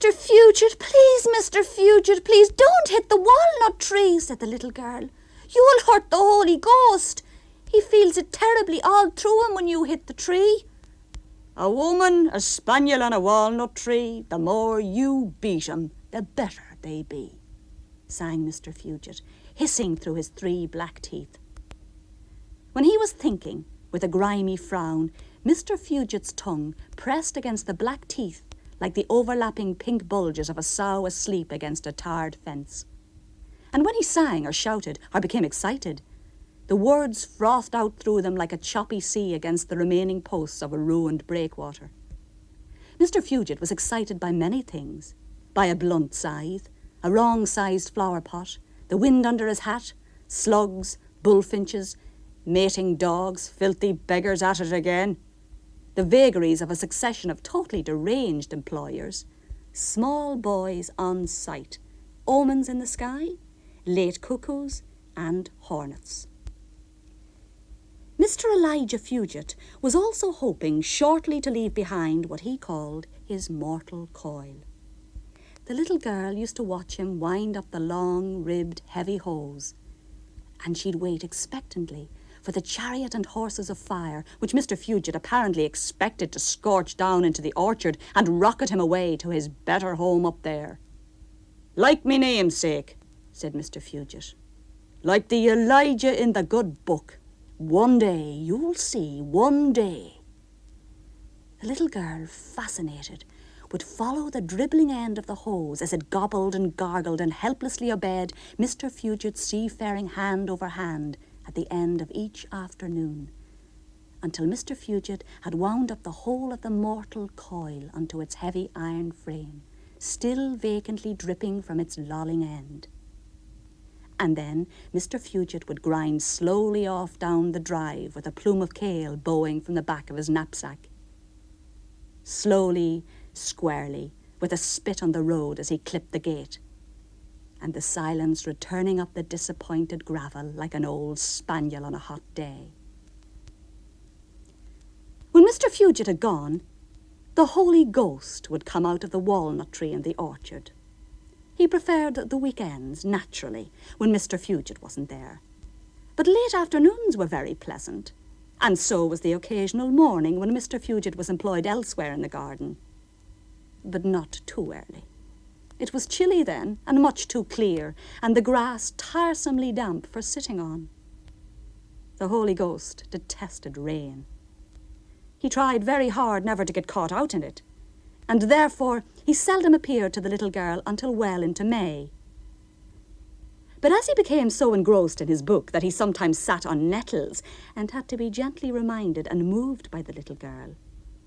Mr. Fugit, please don't hit the walnut tree, said the little girl. You'll hurt the Holy Ghost. He feels it terribly all through him when you hit the tree. A woman, a spaniel on a walnut tree, the more you beat 'em, the better they be, sang Mr. Fugit, hissing through his 3 black teeth. When he was thinking, with a grimy frown, Mr. Fugit's tongue pressed against the black teeth like the overlapping pink bulges of a sow asleep against a tarred fence. And when he sang or shouted or became excited, the words frothed out through them like a choppy sea against the remaining posts of a ruined breakwater. Mr. Fugit was excited by many things, by a blunt scythe, a wrong-sized flower pot, the wind under his hat, slugs, bullfinches, mating dogs, filthy beggars at it again, the vagaries of a succession of totally deranged employers, small boys on sight, omens in the sky, late cuckoos, and hornets. Mr. Elijah Fugit was also hoping shortly to leave behind what he called his mortal coil. The little girl used to watch him wind up the long-ribbed, heavy hose, and she'd wait expectantly for the chariot and horses of fire, which Mr. Fugit apparently expected to scorch down into the orchard and rocket him away to his better home up there. Like me namesake, said Mr. Fugit. Like the Elijah in the good book. One day, you'll see, one day. The little girl, fascinated, would follow the dribbling end of the hose as it gobbled and gargled and helplessly obeyed Mr. Fugit's seafaring hand over hand at the end of each afternoon, until Mr. Fugit had wound up the whole of the mortal coil onto its heavy iron frame, still vacantly dripping from its lolling end. And then Mr. Fugit would grind slowly off down the drive with a plume of kale bowing from the back of his knapsack. Slowly, squarely, with a spit on the road as he clipped the gate, and the silence returning up the disappointed gravel like an old spaniel on a hot day. When Mr. Fugit had gone, the Holy Ghost would come out of the walnut tree in the orchard. He preferred the weekends, naturally, when Mr. Fugit wasn't there. But late afternoons were very pleasant, and so was the occasional morning when Mr. Fugit was employed elsewhere in the garden. But not too early. It was chilly then, and much too clear, and the grass tiresomely damp for sitting on. The Holy Ghost detested rain. He tried very hard never to get caught out in it, and therefore he seldom appeared to the little girl until well into May. But as he became so engrossed in his book that he sometimes sat on nettles and had to be gently reminded and moved by the little girl,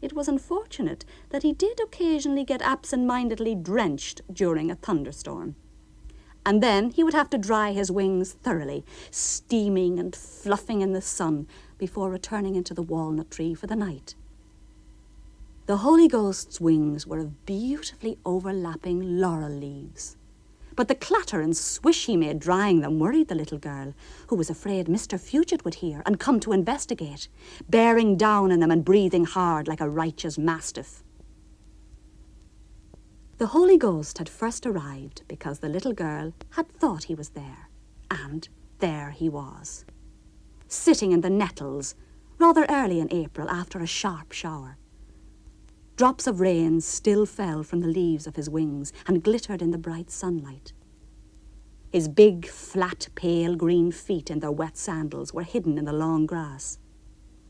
it was unfortunate that he did occasionally get absent-mindedly drenched during a thunderstorm. And then he would have to dry his wings thoroughly, steaming and fluffing in the sun, before returning into the walnut tree for the night. The Holy Ghost's wings were of beautifully overlapping laurel leaves, but the clatter and swish he made drying them worried the little girl, who was afraid Mr. Fugit would hear and come to investigate, bearing down on them and breathing hard like a righteous mastiff. The Holy Ghost had first arrived because the little girl had thought he was there, and there he was, sitting in the nettles rather early in April after a sharp shower. Drops of rain still fell from the leaves of his wings and glittered in the bright sunlight. His big, flat, pale green feet in their wet sandals were hidden in the long grass,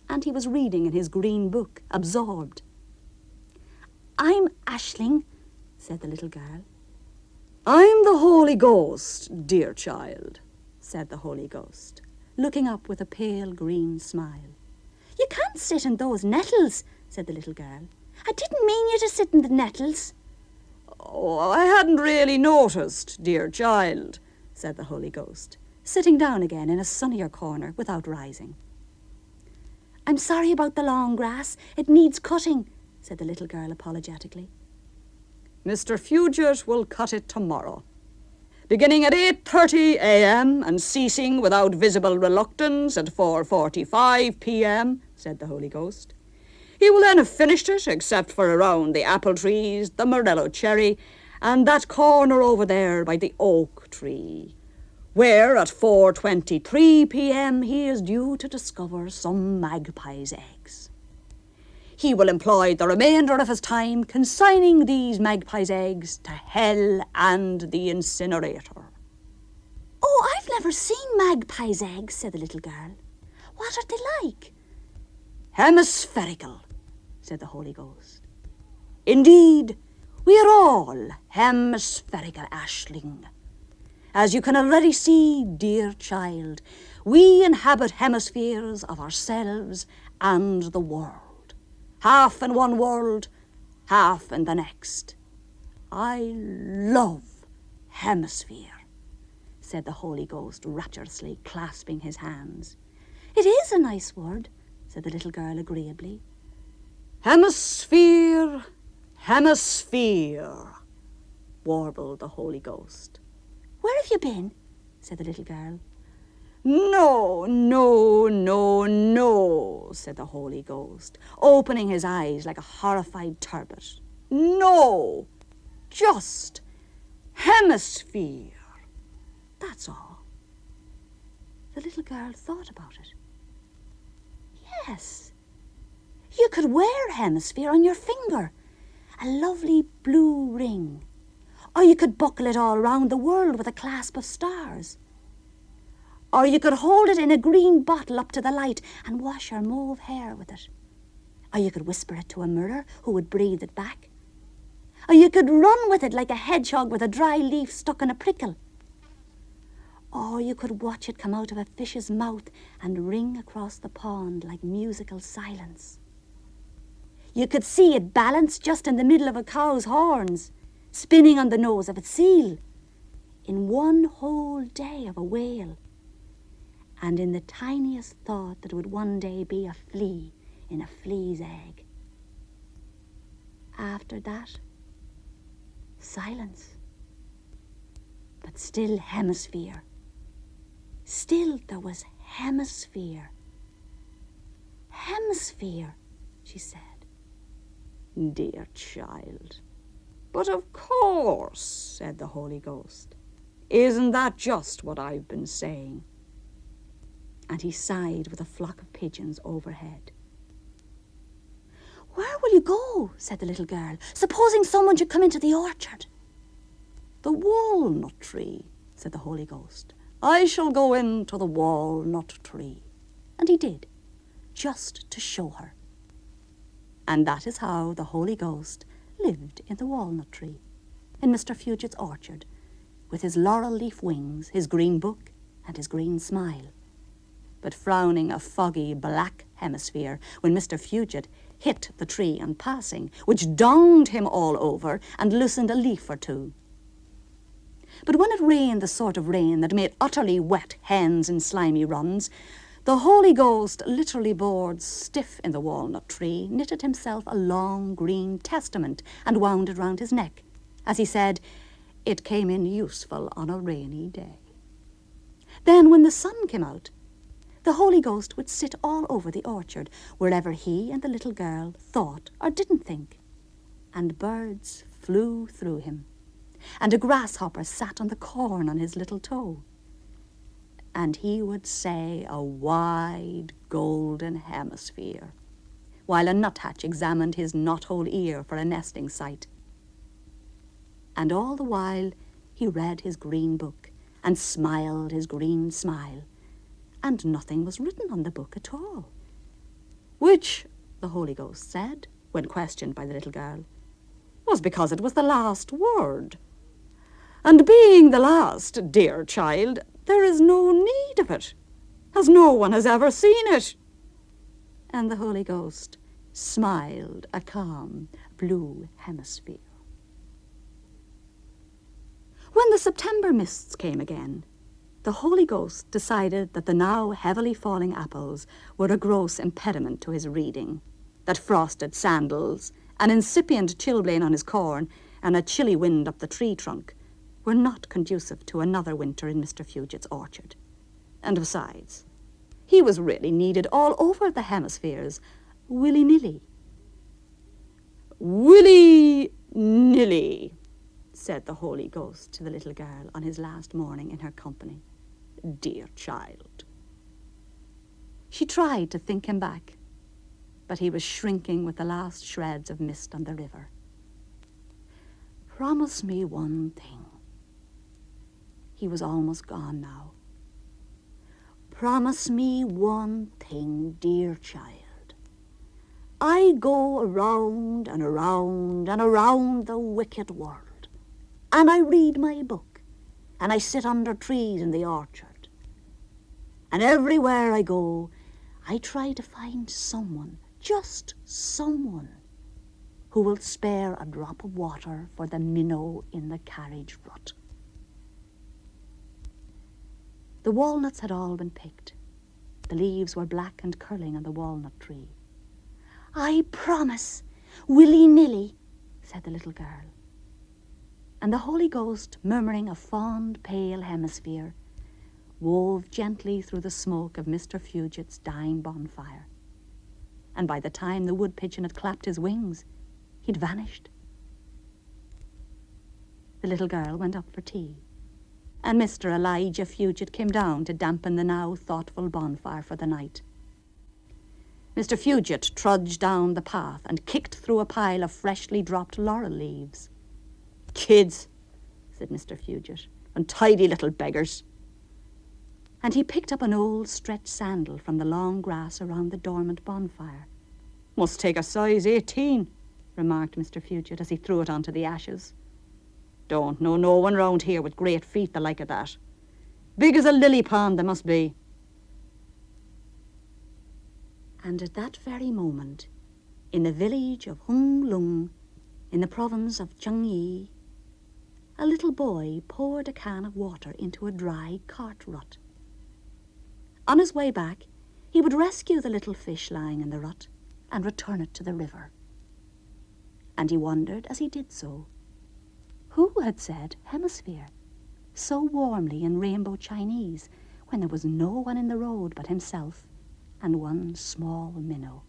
and he was reading in his green book, absorbed. "I'm Aisling," said the little girl. "I'm the Holy Ghost, dear child," said the Holy Ghost, looking up with a pale green smile. "You can't sit in those nettles," said the little girl. "I didn't mean you to sit in the nettles." "Oh, I hadn't really noticed, dear child," said the Holy Ghost, sitting down again in a sunnier corner without rising. "I'm sorry about the long grass. It needs cutting," said the little girl apologetically. "Mr. Fugit will cut it tomorrow, beginning at 8:30 a.m. and ceasing without visible reluctance at 4:45 p.m., said the Holy Ghost. He will then have finished it, except for around the apple trees, the morello cherry, and that corner over there by the oak tree, where at 4:23 p.m. he is due to discover some magpie's eggs. He will employ the remainder of his time consigning these magpie's eggs to hell and the incinerator. Oh, I've never seen magpie's eggs, said the little girl. What are they like? Hemispherical, said the Holy Ghost. Indeed, we are all hemispherical, Aisling. As you can already see, dear child, we inhabit hemispheres of ourselves and the world. Half in one world, half in the next. I love Hemisphere, said the Holy Ghost rapturously, clasping his hands. It is a nice word, said the little girl agreeably. Hemisphere, hemisphere, warbled the Holy Ghost. Where have you been? Said the little girl. No, no, no, no, said the Holy Ghost, opening his eyes like a horrified turbot. No, just Hemisphere. That's all. The little girl thought about it. Yes, you could wear Hemisphere on your finger, a lovely blue ring. Or you could buckle it all round the world with a clasp of stars. Or you could hold it in a green bottle up to the light and wash your mauve hair with it. Or you could whisper it to a mirror who would breathe it back. Or you could run with it like a hedgehog with a dry leaf stuck in a prickle. Or you could watch it come out of a fish's mouth and ring across the pond like musical silence. You could see it balanced just in the middle of a cow's horns, spinning on the nose of its seal, in one whole day of a whale, and in the tiniest thought that it would one day be a flea in a flea's egg. After that, silence. But still Hemisphere. Still there was Hemisphere. Hemisphere, she said. Dear child. But of course, said the Holy Ghost. Isn't that just what I've been saying? And he sighed with a flock of pigeons overhead. Where will you go? Said the little girl. Supposing someone should come into the orchard. The walnut tree, said the Holy Ghost. I shall go into the walnut tree. And he did, just to show her. And that is how the Holy Ghost lived in the walnut tree, in Mr. Fugit's orchard, with his laurel leaf wings, his green book, and his green smile, but frowning a foggy black hemisphere when Mr. Fugit hit the tree on passing, which donged him all over and loosened a leaf or two. But when it rained the sort of rain that made utterly wet hens in slimy runs, the Holy Ghost, literally bored stiff in the walnut tree, knitted himself a long green testament and wound it round his neck, as he said, it came in useful on a rainy day. Then when the sun came out, the Holy Ghost would sit all over the orchard, wherever he and the little girl thought or didn't think, and birds flew through him, and a grasshopper sat on the corn on his little toe, and he would say a wide golden hemisphere, while a nuthatch examined his knothole ear for a nesting site. And all the while he read his green book and smiled his green smile, and nothing was written on the book at all, which, the Holy Ghost said, when questioned by the little girl, was because it was the last word. And being the last, dear child, there is no need of it, as no one has ever seen it. And the Holy Ghost smiled a calm blue hemisphere. When the September mists came again, the Holy Ghost decided that the now heavily falling apples were a gross impediment to his reading, that frosted sandals, an incipient chilblain on his corn, and a chilly wind up the tree trunk were not conducive to another winter in Mr. Fugit's orchard. And besides, he was really needed all over the hemispheres, willy-nilly, "Willy-nilly," said the Holy Ghost to the little girl on his last morning in her company. "Dear child." She tried to think him back, but he was shrinking with the last shreds of mist on the river. "Promise me one thing." He was almost gone now. "Promise me one thing, dear child. I go around and around and around the wicked world, and I read my book, and I sit under trees in the orchard. And everywhere I go, I try to find someone, just someone, who will spare a drop of water for the minnow in the carriage rut." The walnuts had all been picked. The leaves were black and curling on the walnut tree. "I promise, willy-nilly," said the little girl. And the Holy Ghost, murmuring a fond, pale hemisphere, wove gently through the smoke of Mr. Fugit's dying bonfire. And by the time the wood pigeon had clapped his wings, he'd vanished. The little girl went up for tea, and Mr. Elijah Fugit came down to dampen the now thoughtful bonfire for the night. Mr. Fugit trudged down the path and kicked through a pile of freshly dropped laurel leaves. "Kids," said Mr. Fugit, "untidy little beggars." And he picked up an old stretched sandal from the long grass around the dormant bonfire. "Must take a size 18, remarked Mr. Fugit as he threw it onto the ashes. "Don't know no one round here with great feet the like of that. Big as a lily pond they must be." And at that very moment, in the village of Hung Lung, in the province of Changyi, a little boy poured a can of water into a dry cart rut. On his way back, he would rescue the little fish lying in the rut and return it to the river. And he wondered as he did so, who had said Hemisphere so warmly in rainbow Chinese when there was no one in the road but himself and one small minnow?